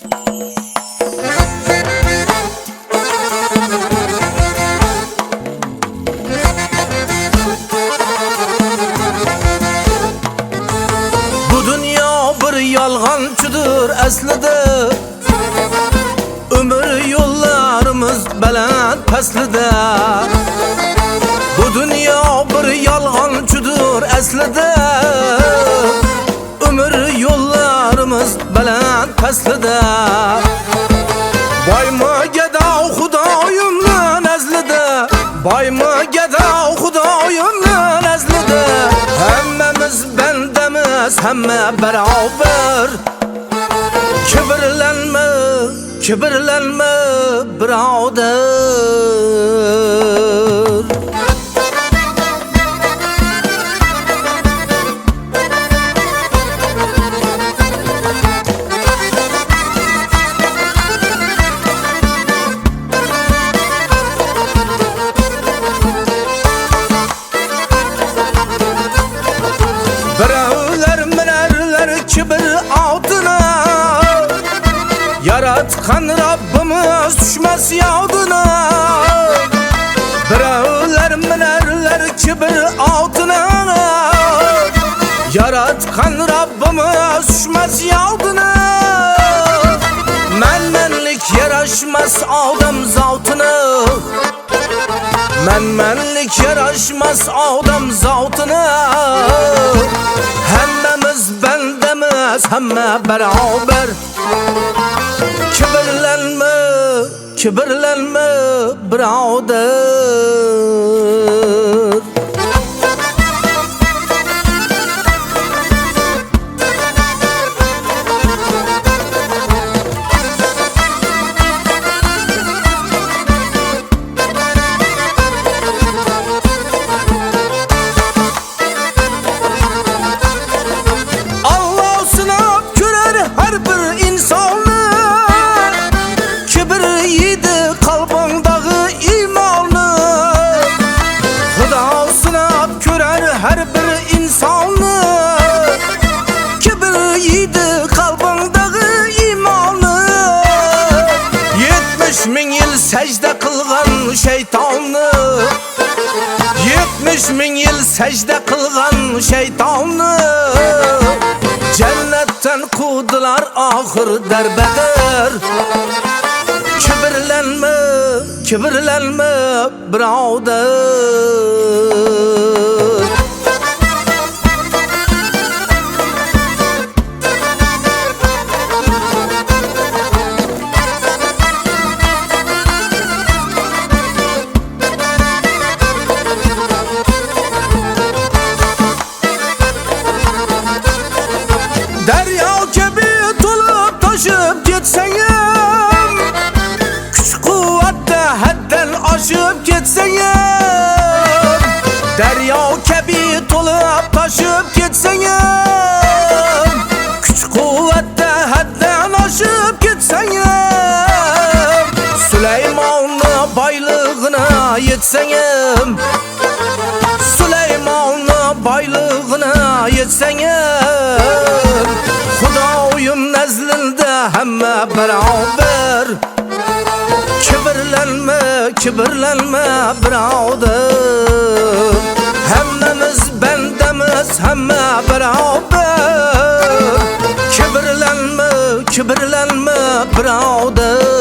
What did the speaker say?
Bu dünya bir yalğancıdır aslida. Ömür yollarımız baland paslida. Bu dünya bir yalğancıdır aslida. Ömür yollarımız baland paslida. Boyma geda Xudoyimni nazlida. Boyma geda Xudoyimni nazlida. Hammamiz bandamiz, hamma barobar. Kibirlanma, kibirlanma birodar. Birovlar minarlar kibir altına. Yaratgan Rabbimiz düşmez yoduna. Birovlar minarlar kibir altına. Yaratgan Rabbimiz düşmez yoduna. Menmenlik yaraşmaz odam zavtına. Menmenlik yaraşmaz odam zavtına. Hammamiz bandamiz, hamma barobar. Kibirlanma, kibirlanma birodar. Allah sınab ko'rar har bir insonni. Kibir yedi qalbingdagi iymonni. Xudo sınab ko'rar har bir insonni. Kibir yedi qalbingdagi iymonni. 70 ming yil sajda qilgan shaytonni. 70 ming yil sajda qilgan shaytonni. Cennetten quvdilar oxir darbadar. Kibirlanma, kibirlanma birodar. Derya gibi tolup taşıp gitseyim, güç kuvvette hadden aşıp gitseyim. Derya gibi tolup taşıp gitseyim, güç kuvvette hadden aşıp gitseyim. Süleyman'ı baylığına yetseyim, Süleyman'ı baylığına yetseyim. Xudoyim nazlida hamma barobar. Kibirlanma, kibirlanma birodar. Hammamiz bandamiz, hamma barobar. Kibirlanma, kibirlanma birodar.